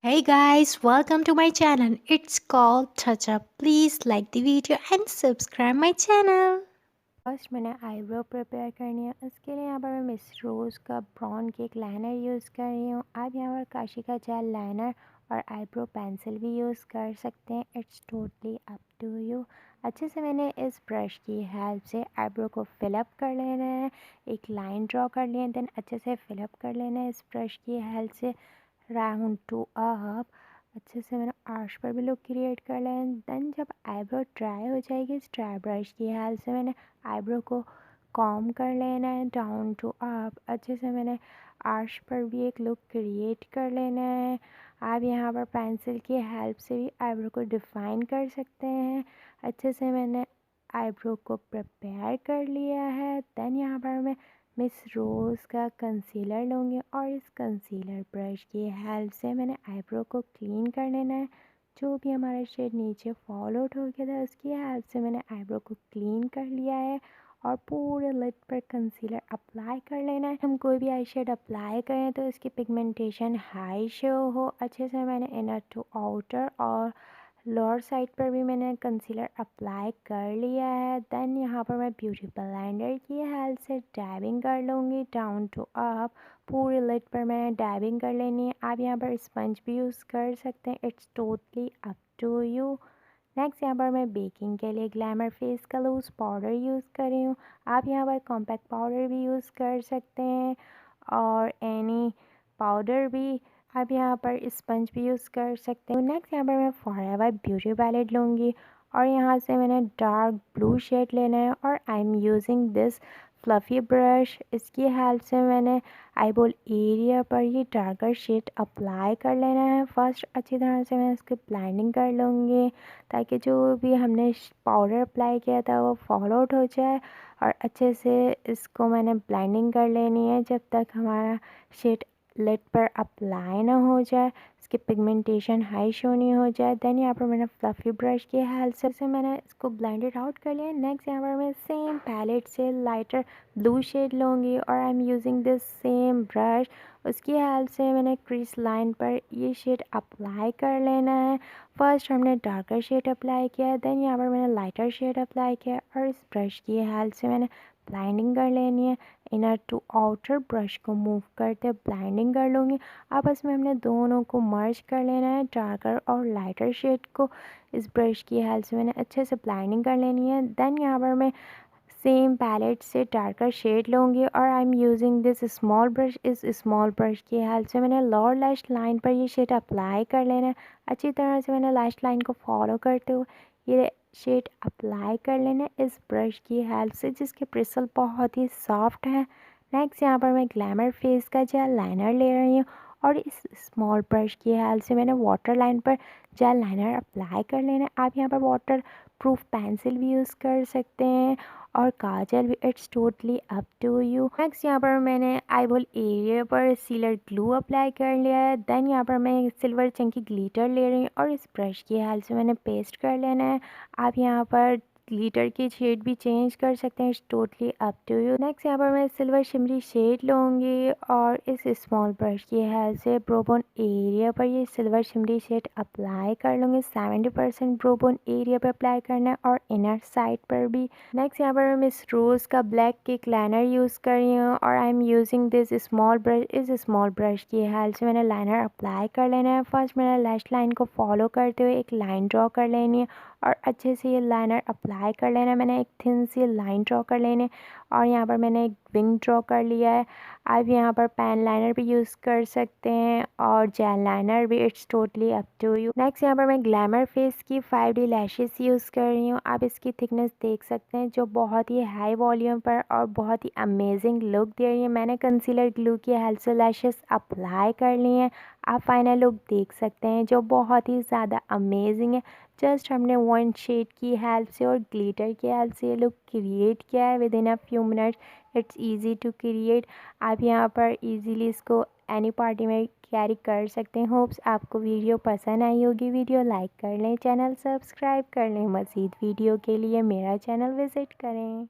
Hey guys, welcome to my channel. It's called Touch Up. Please like the video and subscribe my channel. First मैंने eyebrow prepare करनी है। उसके लिए यहाँ पर मैं मिस रोज़ का ब्राउन केक लाइनर यूज़ कर रही हूँ। आप यहाँ पर काशी का जेल लाइनर और आईब्रो पेंसिल भी यूज़ कर सकते हैं। It's totally up to you. अच्छे से मैंने इस ब्रश की हेल्प से आईब्रो को फिलअप कर लेना है। एक लाइन ड्रॉ कर लिया, देन अच्छे से फिलअप कर लेना है इस ब्रश की हेल्प से राउंड टू अप। अच्छे से मैंने आर्च पर भी लुक क्रिएट कर लिया है। देन जब आईब्रो ड्राई हो जाएगी, इस ड्राई ब्रश की हेल्प से मैंने आईब्रो को कॉम्ब कर लेना है डाउन टू अप। अच्छे से मैंने आर्च पर भी एक लुक क्रिएट कर लेना है। आप यहाँ पर पेंसिल की हेल्प से भी आईब्रो को डिफ़ाइन कर सकते हैं। अच्छे से मैंने आईब्रो को प्रिपेयर कर लिया है। देन यहाँ पर मैं मिस रोज़ का कंसीलर लूँगी और इस कंसीलर ब्रश की हेल्प से मैंने आईब्रो को क्लीन कर लेना है। जो भी हमारा शेड नीचे फॉल आउट हो गया था, उसकी हेल्प से मैंने आईब्रो को क्लीन कर लिया है और पूरे लिड पर कंसीलर अप्लाई कर लेना है। हम कोई भी आई शेड अप्लाई करें तो इसकी पिगमेंटेशन हाई शो हो। अच्छे से मैंने इनर टू आउटर और लोअर साइड पर भी मैंने कंसीलर अप्लाई कर लिया है। देन यहाँ पर मैं ब्यूटी ब्लेंडर की हेल्प से डैबिंग कर लूँगी डाउन टू अप। पूरे लिड पर मैंने डैबिंग कर लेनी है। आप यहाँ पर स्पंज भी यूज़ कर सकते हैं। It's totally up to you. Next यहाँ पर मैं बेकिंग के लिए ग्लैमर फेस का लूज़ पाउडर यूज़ कर रही हूँ। आप यहाँ पर कॉम्पैक्ट पाउडर भी यूज़ कर सकते हैं और एनी पाउडर भी। आप यहाँ पर स्पंज भी यूज़ कर सकते हैं। नेक्स्ट यहाँ पर मैं फॉरएवर ब्यूटी पैलेट लूँगी और यहाँ से मैंने डार्क ब्लू शेड लेना है और I am using this fluffy brush. इसकी हेल्प से मैंने आईबॉल एरिया पर ये डार्कर शेड अप्लाई कर लेना है। फर्स्ट अच्छी तरह से मैं इसकी ब्लेंडिंग कर लूँगी ताकि जो भी हमने पाउडर अप्लाई किया था वो फॉल आउट हो जाए। और अच्छे से इसको मैंने ब्लेंडिंग कर लेनी है जब तक हमारा शेड लिड पर अप्लाई ना हो जाए, इसकी पिगमेंटेशन हाई शो नहीं हो जाए। देन यहाँ पर मैंने फ्लफ़ी ब्रश की हेल्प से मैंने इसको ब्लेंडेड आउट कर लिया। नेक्स्ट यहाँ पर मैं सेम पैलेट से लाइटर ब्लू शेड लूँगी और I am using this same brush. उसकी हेल्प से मैंने क्रीज लाइन पर ये शेड अप्लाई कर लेना है। फर्स्ट हमने डार्कर शेड अप्लाई किया, देन यहाँ पर मैंने लाइटर शेड अप्लाई किया और इस ब्रश की हेल्प से मैंने ब्लाइंडिंग कर लेनी है। इनर टू आउटर ब्रश को मूव करते ब्लाइंडिंग कर लूँगी। आपस में हमने दोनों को मर्ज कर लेना है, डार्कर और लाइटर शेड को इस ब्रश की हेल्प से मैंने अच्छे से ब्लाइंडिंग कर लेनी है। देन यहाँ पर मैं सेम पैलेट से डार्कर शेड लूँगी और I am using this small brush. इस स्मॉल ब्रश की हेल्प से मैंने लोअर लैश लाइन पर ये शेड अप्लाई कर लेना है। अच्छी तरह से मैंने लैश लाइन को फॉलो करते हुए ये शेड अप्लाई कर लेना है इस ब्रश की हेल्प से, जिसके ब्रिसल बहुत ही सॉफ्ट है। नेक्स्ट यहाँ पर मैं ग्लैमर फेस का जेल लाइनर ले रही हूँ और इस स्मॉल ब्रश की हेल्प से मैंने वाटर लाइन पर जेल लाइनर अप्लाई कर लेना है। आप यहाँ पर वाटर प्रूफ पेंसिल भी यूज़ कर सकते हैं और काजल भी। It's totally up to you. Next यहाँ पर मैंने आईबॉल एरिया पर सीलर ग्लू अप्लाई कर लिया है। देन यहाँ पर मैं सिल्वर चंकी ग्लिटर ले रही हूँ और इस ब्रश की हेल्प से मैंने पेस्ट कर लेना है। आप यहाँ पर ग्लिटर की शेड भी चेंज कर सकते हैं। It's totally up to you. Next यहाँ पर मैं सिल्वर शिमरी शेड लूँगी और इस स्मॉल ब्रश की हेल्प से ब्रोबोन एरिया पर ये सिल्वर शिमरी शेड अप्लाई कर लूँगी। 70% ब्रोबोन एरिया पर अप्लाई करना है और इनर साइड पर भी। नेक्स्ट यहाँ पर मैं मिस रोज़ का ब्लैक केक लाइनर यूज़ कर रही हूँ और I am using this small brush. इस स्मॉल ब्रश की हेल्प से मैंने लाइनर अप्लाई कर लेना है। फर्स्ट मैंने लैश लाइन को फॉलो करते हुए एक लाइन ड्रॉ कर लेनी है और अच्छे से ये लाइनर अप्लाई कर लेना है। मैंने एक थिन सी लाइन ड्रॉ कर लेनी है और यहाँ पर मैंने एक विंग ड्रॉ कर लिया है। आप यहाँ पर पेन लाइनर भी यूज़ कर सकते हैं और जेल लाइनर भी। It's totally up to you. Next यहाँ पर मैं ग्लैमर फेस की 5D लैशेस यूज़ कर रही हूँ। आप इसकी थिकनेस देख सकते हैं जो बहुत ही हाई वॉल्यूम पर और बहुत ही अमेजिंग लुक दे रही है। मैंने कंसीलर ग्लू की हेल्प से लैशेस अप्लाई कर ली हैं। आप फाइनल लुक देख सकते हैं जो बहुत ही ज़्यादा अमेजिंग है। जस्ट हमने वन शेड की हेल्प से और ग्लिटर की हेल्प से ये लुक क्रिएट किया है with in a few minutes. It's easy to create. आप यहाँ पर इजीली इसको एनी पार्टी में कैरी कर सकते हैं। होप्स आपको वीडियो पसंद आई होगी। वीडियो लाइक कर लें, चैनल सब्सक्राइब कर लें। मज़ीद वीडियो के लिए मेरा चैनल विज़िट करें।